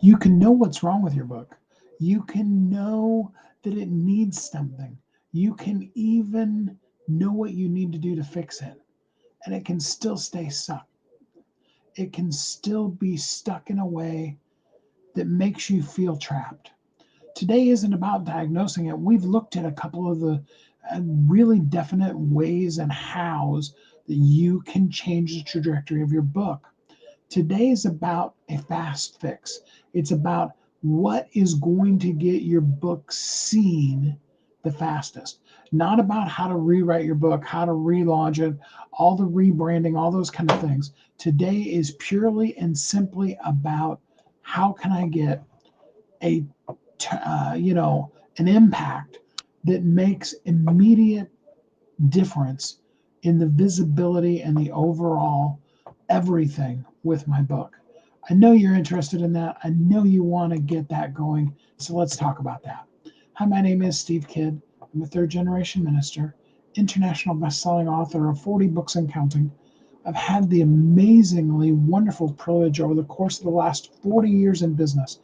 You can know what's wrong with your book. You can know that it needs something. You can even know what you need to do to fix it. And it can still stay stuck. It can still be stuck in a way that makes you feel trapped. Today isn't about diagnosing it. We've looked at a couple of the really definite ways and hows that you can change the trajectory of your book. Today is about a fast fix. It's about what is going to get your book seen the fastest. Not about how to rewrite your book, how to relaunch it, all the rebranding, all those kind of things. Today is purely and simply about how can I get a an impact that makes immediate difference in the visibility and the overall everything with my book. I know you're interested in that. I know you want to get that going. So let's talk about that. Hi, my name is Steve Kidd. I'm a third generation minister, international best-selling author of 40 books and counting. I've had the amazingly wonderful privilege over the course of the last 40 years in business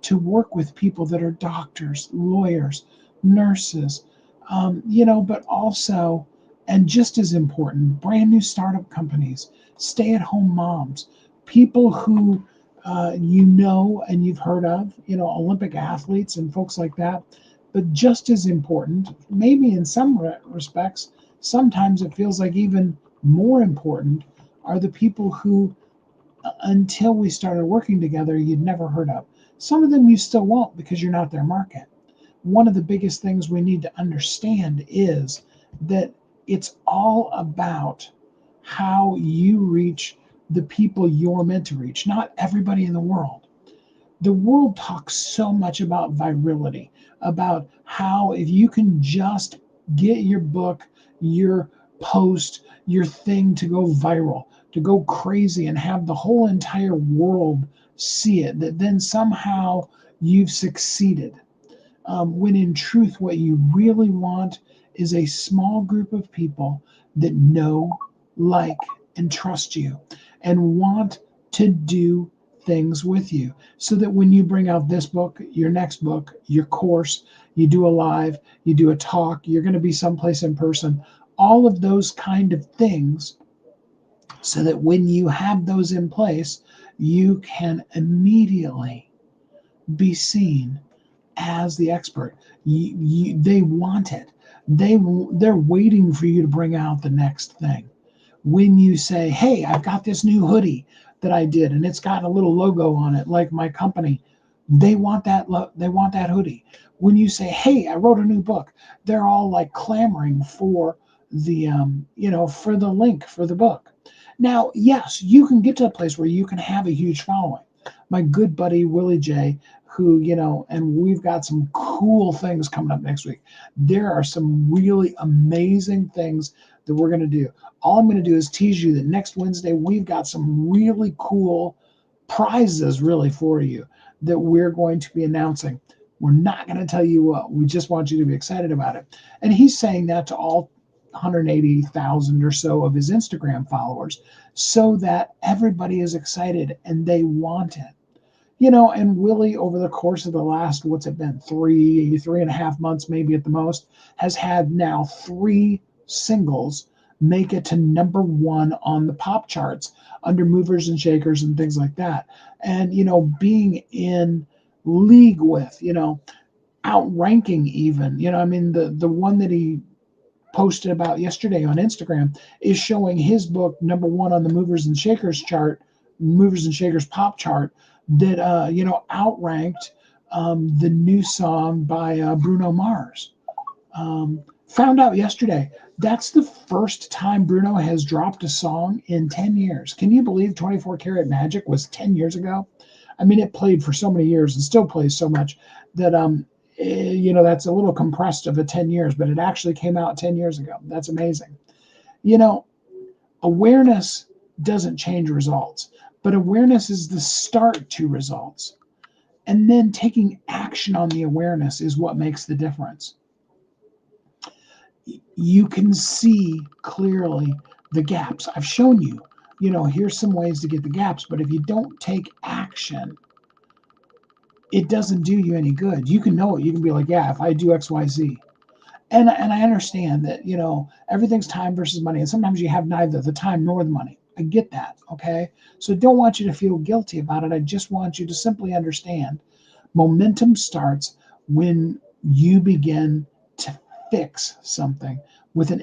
to work with people that are doctors, lawyers, nurses, but also, and just as important, brand new startup companies, stay at home moms, people who and you've heard of, Olympic athletes and folks like that. But just as important, maybe in some respects, sometimes it feels like even more important, are the people who, until we started working together, you'd never heard of. Some of them you still won't because you're not their market. One of the biggest things we need to understand is that it's all about how you reach the people you're meant to reach, not everybody in the world. The world talks so much about virility, about how if you can just get your book, your post, your thing to go viral, to go crazy and have the whole entire world see it, that then somehow you've succeeded. When in truth, what you really want is a small group of people that know, like, and trust you and want to do things with you so that when you bring out this book, your next book, your course, you do a live, you do a talk, you're going to be someplace in person, all of those kind of things, so that when you have those in place, you can immediately be seen as the expert. They want it. They're waiting for you to bring out the next thing. When you say, "Hey, I've got this new hoodie that I did, and it's got a little logo on it, like my company," they want that. They want that hoodie. When you say, "Hey, I wrote a new book," they're all like clamoring for for the link for the book. Now, yes, you can get to a place where you can have a huge following. My good buddy Willie J, who, and we've got some cool things coming up next week. There are some really amazing things that we're going to do. All I'm going to do is tease you that next Wednesday, we've got some really cool prizes really for you that we're going to be announcing. We're not going to tell you what. We just want you to be excited about it. And he's saying that to all 180,000 or so of his Instagram followers so that everybody is excited and they want it. And Willie, over the course of the last, what's it been, 3.5 months, maybe at the most, has had now 3 singles make it to number one on the pop charts under movers and shakers and things like that. And, being in league with, outranking even, I mean, the one that he posted about yesterday on Instagram is showing his book number one on the movers and shakers chart, movers and shakers pop chart, that outranked the new song by Bruno Mars. Found out yesterday that's the first time Bruno has dropped a song in 10 years. Can you believe 24 Karat Magic was 10 years ago? I mean, it played for so many years and still plays so much that that's a little compressed of a 10 years, but it actually came out 10 years ago. That's amazing. Awareness doesn't change results, but awareness is the start to results. And then taking action on the awareness is what makes the difference. You can see clearly the gaps. I've shown you, here's some ways to get the gaps, but if you don't take action, it doesn't do you any good. You can know it. You can be like, yeah, if I do X, Y, Z. And I understand that, everything's time versus money. And sometimes you have neither the time nor the money. I get that. Okay. So I don't want you to feel guilty about it. I just want you to simply understand momentum starts when you begin to fix something with an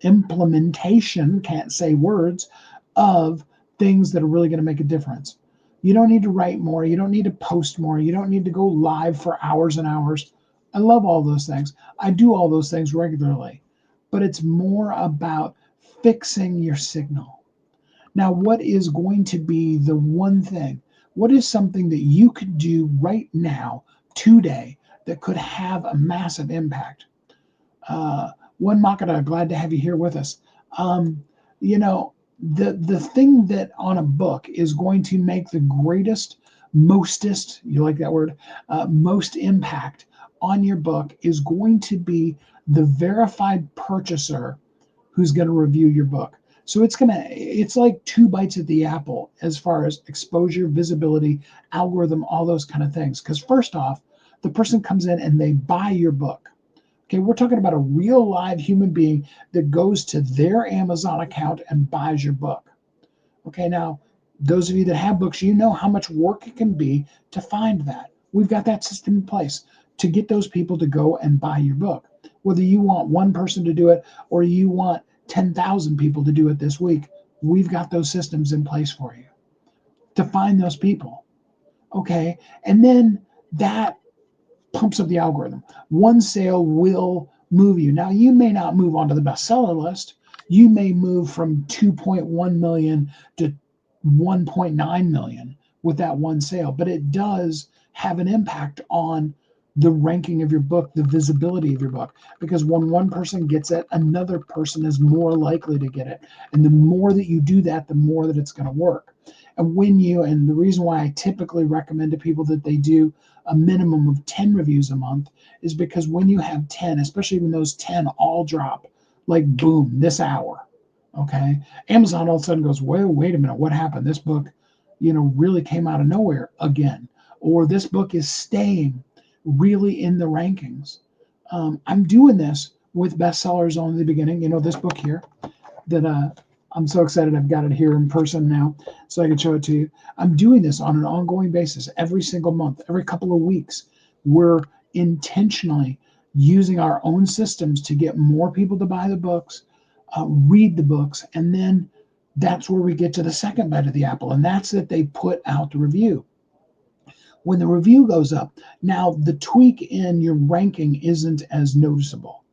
implementation, can't say words, of things that are really going to make a difference. You don't need to write more. You don't need to post more. You don't need to go live for hours and hours. I love all those things. I do all those things regularly, but it's more about fixing your signal. Now, what is going to be the one thing? What is something that you could do right now, today, that could have a massive impact? One Makata, glad to have you here with us. Um, you know, the thing that on a book is going to make the greatest, mostest, you like that word, most impact on your book is going to be the verified purchaser who's going to review your book. So it's like two bites at the apple as far as exposure, visibility, algorithm, all those kind of things. Because first off, the person comes in and they buy your book. Okay, we're talking about a real live human being that goes to their Amazon account and buys your book. Okay, now those of you that have books, you know how much work it can be to find that. We've got that system in place to get those people to go and buy your book. Whether you want one person to do it or you want 10,000 people to do it this week, we've got those systems in place for you to find those people. Okay, and then that pumps up the algorithm. One sale will move you. Now, you may not move onto the bestseller list. You may move from 2.1 million to 1.9 million with that one sale, but it does have an impact on the ranking of your book, the visibility of your book, because when one person gets it, another person is more likely to get it. And the more that you do that, the more that it's going to work. And the reason why I typically recommend to people that they do a minimum of 10 reviews a month is because when you have 10, especially when those 10 all drop, like boom, this hour, okay, Amazon all of a sudden goes, wait a minute, what happened? This book, really came out of nowhere again, or this book is staying really in the rankings. I'm doing this with bestsellers on the beginning. This book here that I'm so excited I've got it here in person now so I can show it to you. I'm doing this on an ongoing basis every single month, every couple of weeks. We're intentionally using our own systems to get more people to buy the books, read the books, and then that's where we get to the second bite of the apple, and that's that they put out the review. When the review goes up, now the tweak in your ranking isn't as noticeable.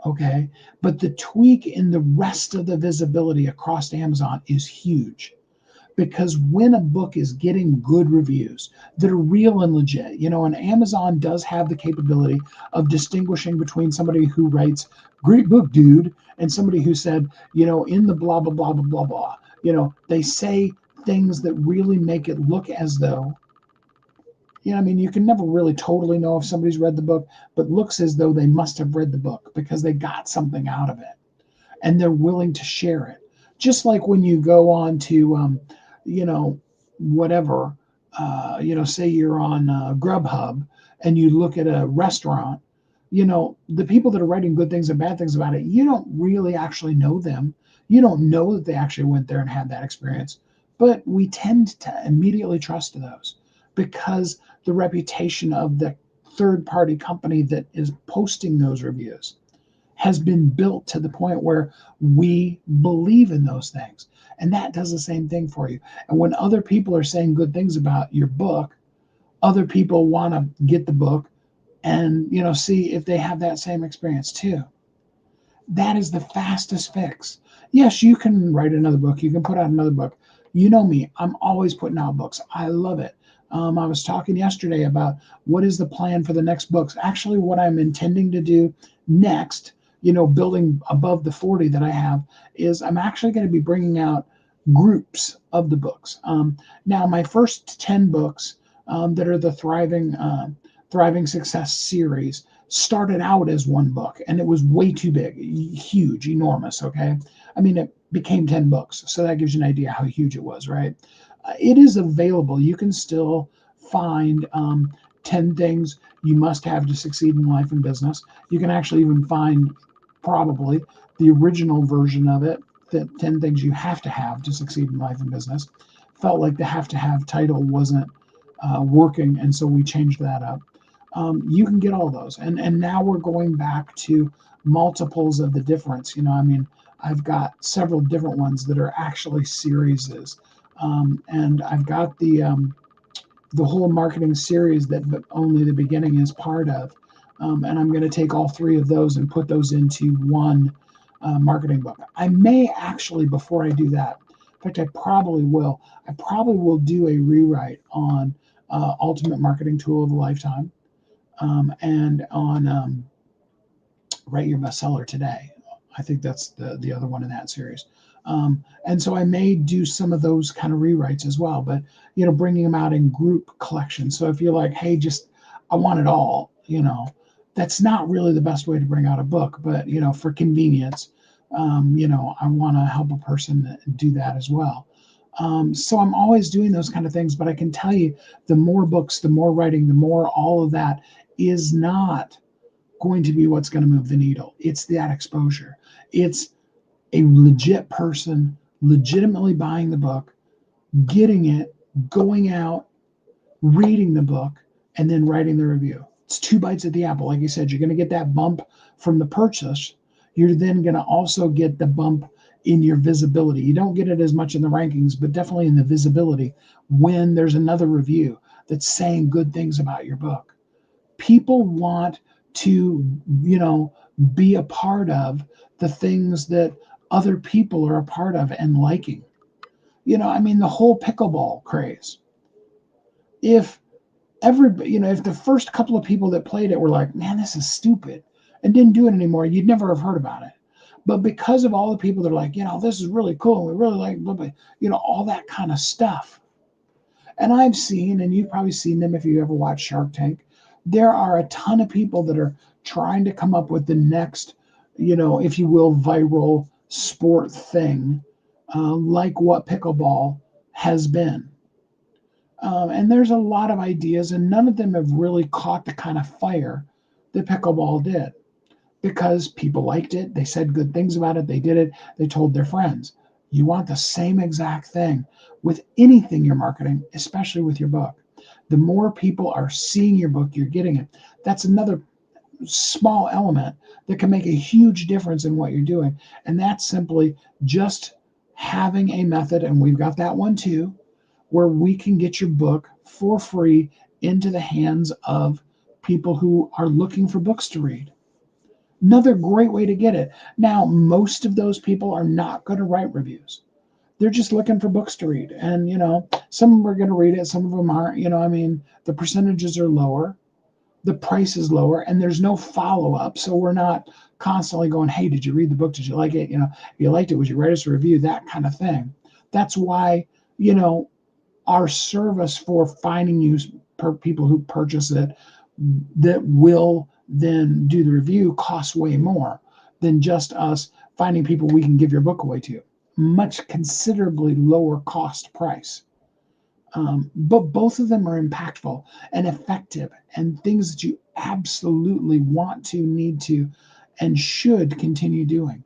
Okay. But the tweak in the rest of the visibility across Amazon is huge because when a book is getting good reviews that are real and legit, and Amazon does have the capability of distinguishing between somebody who writes, great book, dude, and somebody who said, in the blah, blah, blah, blah, blah, blah. They say things that really make it look as though, you can never really totally know if somebody's read the book, but looks as though they must have read the book because they got something out of it and they're willing to share it. Just like when you go on to, whatever, say you're on Grubhub and you look at a restaurant, the people that are writing good things and bad things about it, you don't really actually know them. You don't know that they actually went there and had that experience. But we tend to immediately trust those because the reputation of the third party company that is posting those reviews has been built to the point where we believe in those things. And that does the same thing for you. And when other people are saying good things about your book, other people want to get the book and see if they have that same experience too. That is the fastest fix. Yes, you can write another book. You can put out another book. You know me, I'm always putting out books. I love it. I was talking yesterday about what is the plan for the next books. Actually, what I'm intending to do next, building above the 40 that I have, is I'm actually going to be bringing out groups of the books. Now, my first 10 books that are the Thriving Success series started out as one book, and it was way too big, huge, enormous. Okay. I mean, it became 10 books. So that gives you an idea how huge it was, right? It is available. You can still find 10 things you must have to succeed in life and business. You can actually even find probably the original version of it, the 10 things you have to succeed in life and business. Felt like the have to have title wasn't working, and so we changed that up. You can get all those, and now we're going back to multiples of the difference. I mean, I've got several different ones that are actually series, and I've got the whole marketing series that only the beginning is part of, and I'm going to take all three of those and put those into one marketing book. I may actually, before I do that, in fact, I probably will do a rewrite on Ultimate Marketing Tool of a Lifetime, and on Write Your Bestseller Today. I think that's the other one in that series. And so I may do some of those kind of rewrites as well, but bringing them out in group collections. So if you're like, hey, I want it all, that's not really the best way to bring out a book, but for convenience, I want to help a person do that as well. So I'm always doing those kind of things, but I can tell you, the more books, the more writing, the more all of that is not going to be what's going to move the needle. It's that exposure. It's a legit person legitimately buying the book, getting it, going out, reading the book, and then writing the review. It's 2 bites at the apple. Like you said, you're going to get that bump from the purchase. You're then going to also get the bump in your visibility. You don't get it as much in the rankings, but definitely in the visibility when there's another review that's saying good things about your book. People want to, be a part of the things that other people are a part of and liking. I mean, the whole pickleball craze. If if the first couple of people that played it were like, man, this is stupid, and didn't do it anymore, you'd never have heard about it. But because of all the people that are like, this is really cool, and we really like, blah, blah, all that kind of stuff. And I've seen, and you've probably seen them if you ever watch Shark Tank, there are a ton of people that are trying to come up with the next, if you will, viral sport thing, like what pickleball has been. And there's a lot of ideas, and none of them have really caught the kind of fire that pickleball did, because people liked it. They said good things about it. They did it. They told their friends. You want the same exact thing with anything you're marketing, especially with your book. The more people are seeing your book, you're getting it. That's another small element that can make a huge difference in what you're doing. And that's simply just having a method, and we've got that one too, where we can get your book for free into the hands of people who are looking for books to read. Another great way to get it. Now, most of those people are not going to write reviews. They're just looking for books to read. And, some of them are going to read it. Some of them aren't. The percentages are lower. The price is lower, and there's no follow-up. So we're not constantly going, hey, did you read the book? Did you like it? If you liked it, would you write us a review? That kind of thing. That's why, our service for finding you people who purchase it that will then do the review costs way more than just us finding people we can give your book away to. Much considerably lower cost price. But both of them are impactful and effective and things that you absolutely want to, need to, and should continue doing.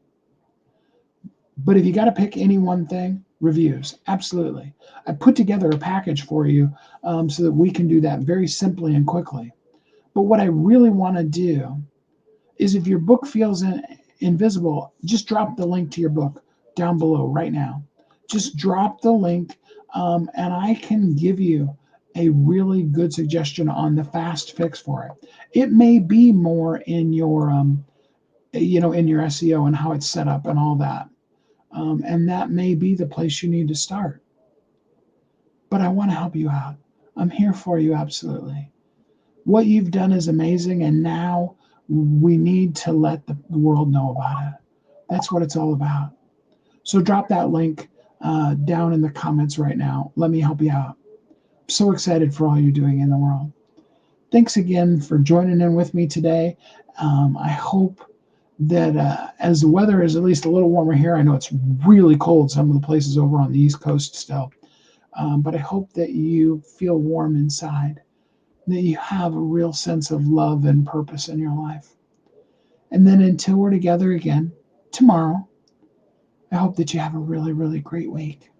But if you got to pick any one thing, reviews, absolutely. I put together a package for you so that we can do that very simply and quickly. But what I really want to do is, if your book feels invisible, just drop the link to your book down below right now. Just drop the link, and I can give you a really good suggestion on the fast fix for it. It may be more in your, in your SEO and how it's set up and all that. And that may be the place you need to start. But I want to help you out. I'm here for you, absolutely. What you've done is amazing, and now we need to let the world know about it. That's what it's all about. So drop that link down in the comments right now. Let me help you out. I'm so excited for all you're doing in the world. Thanks again for joining in with me today. I hope that as the weather is at least a little warmer here, I know it's really cold some of the places over on the East Coast still, But I hope that you feel warm inside, that you have a real sense of love and purpose in your life. And then until we're together again tomorrow, I hope that you have a really, really great week.